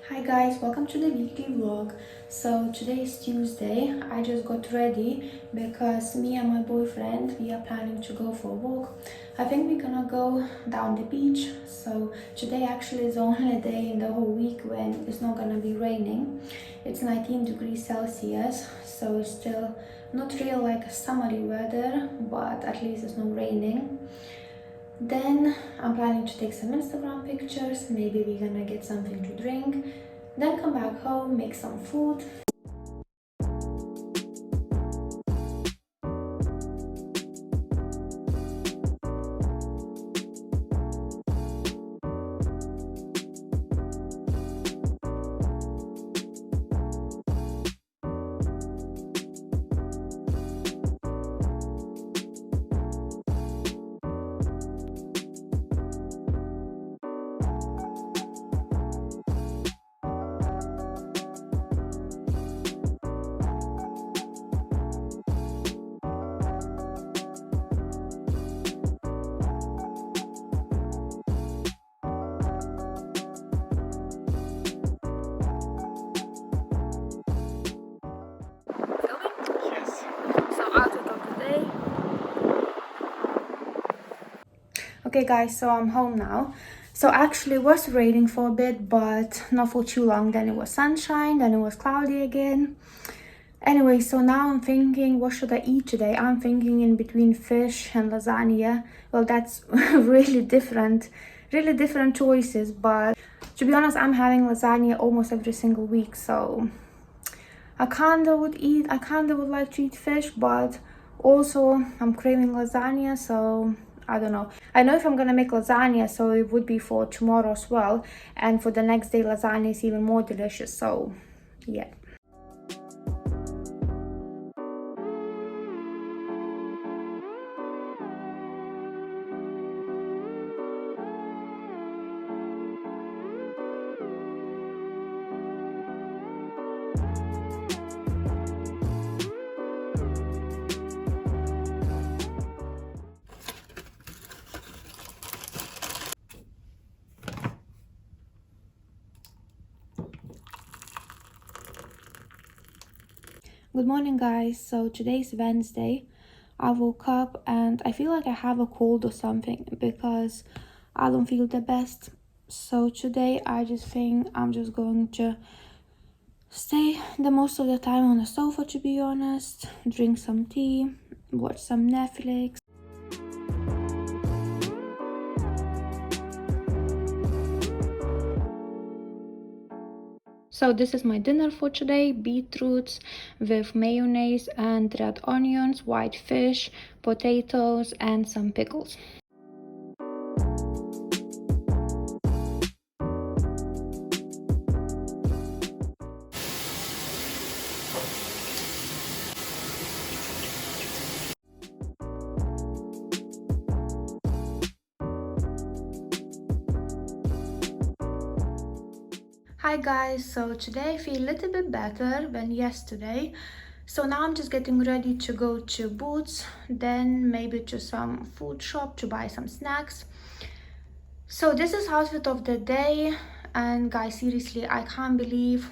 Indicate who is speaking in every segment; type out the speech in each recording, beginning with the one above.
Speaker 1: Hi guys, welcome to the weekly vlog. So today is Tuesday. I just got ready because me and my boyfriend, we are planning to go for a walk. I think we're gonna go down the beach. So today actually is the only day in the whole week when it's not gonna be raining. It's 19 degrees Celsius, so it's still not real like a summery weather, but at least it's not raining. Then I'm planning to take some Instagram pictures, maybe we're gonna get something to drink, then come back home, make some food. Outfit of the day. Okay guys, so I'm home now. So actually it was raining for a bit, but not for too long. Then it was sunshine, then it was cloudy again. Anyway, so now I'm thinking, what should I eat today? I'm thinking in between fish and lasagna. Well, that's really different choices, but to be honest, I'm having lasagna almost every single week, so I kind of would like to eat fish, but also I'm craving lasagna, so I don't know. I know if I'm gonna make lasagna, so it would be for tomorrow as well, and for the next day lasagna is even more delicious, so yeah. Good morning guys, so today's Wednesday. I woke up and I feel like I have a cold or something because I don't feel the best. So today I just think I'm just going to stay the most of the time on the sofa, to be honest, drink some tea, watch some Netflix. So this is my dinner for today: beetroots with mayonnaise and red onions, white fish, potatoes and some pickles. Hi guys, so today I feel a little bit better than yesterday. So now I'm just getting ready to go to Boots, then maybe to some food shop to buy some snacks. So this is outfit of the day, and guys, seriously, I can't believe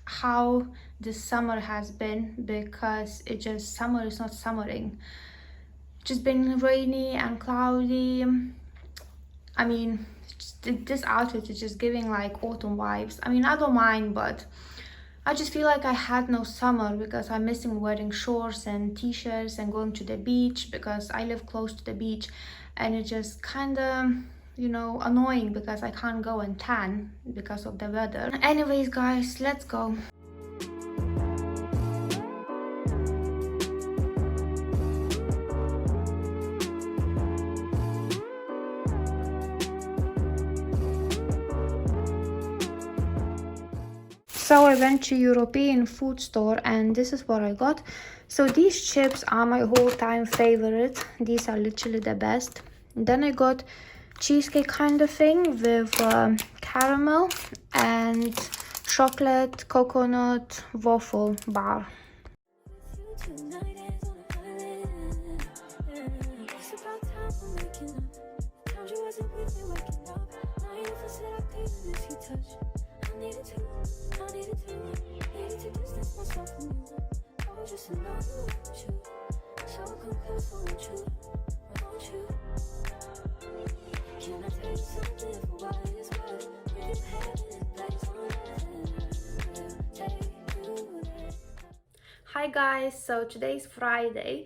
Speaker 1: how this summer has been, because summer is not summering. It's just been rainy and cloudy. I mean, this outfit is just giving like autumn vibes. I mean, I don't mind, but I just feel like I had no summer because I'm missing wearing shorts and t-shirts and going to the beach, because I live close to the beach, and it just kind of, you know, annoying because I can't go and tan because of the weather. Anyways guys, let's go. So I went to European food store and this is what I got. So these chips are my all-time favorite. These are literally the best. Then I got cheesecake kind of thing with caramel and chocolate coconut waffle bar. Hi guys, so today's Friday,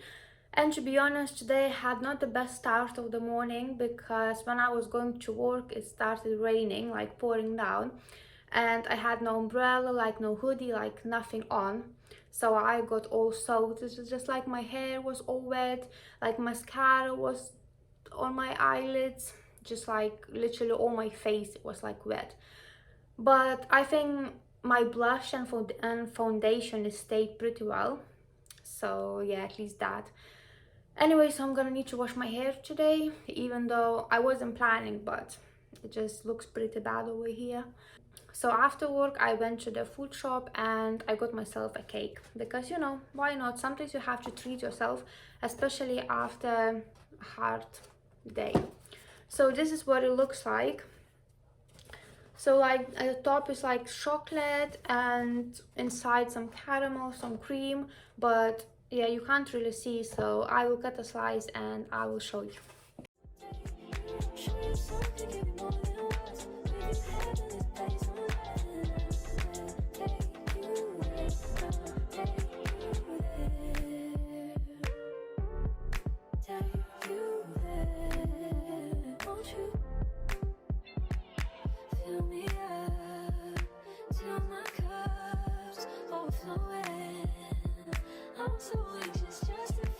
Speaker 1: and to be honest, today I had not the best start of the morning because when I was going to work it started raining, like pouring down, and I had no umbrella, like no hoodie, like nothing on. So I got all soaked. It was just like my hair was all wet, like mascara was on my eyelids, just like literally all my face was like wet. But I think my blush and foundation stayed pretty well, so yeah, at least that. Anyway, so I'm gonna need to wash my hair today, even though I wasn't planning, but it just looks pretty bad over here. So after work I went to the food shop and I got myself a cake because, you know, why not? Sometimes you have to treat yourself, especially after a hard day. So this is what it looks like. So like at the top is like chocolate and inside some caramel, some cream, but yeah, you can't really see, so I will cut a slice and I will show you. I'm so anxious just to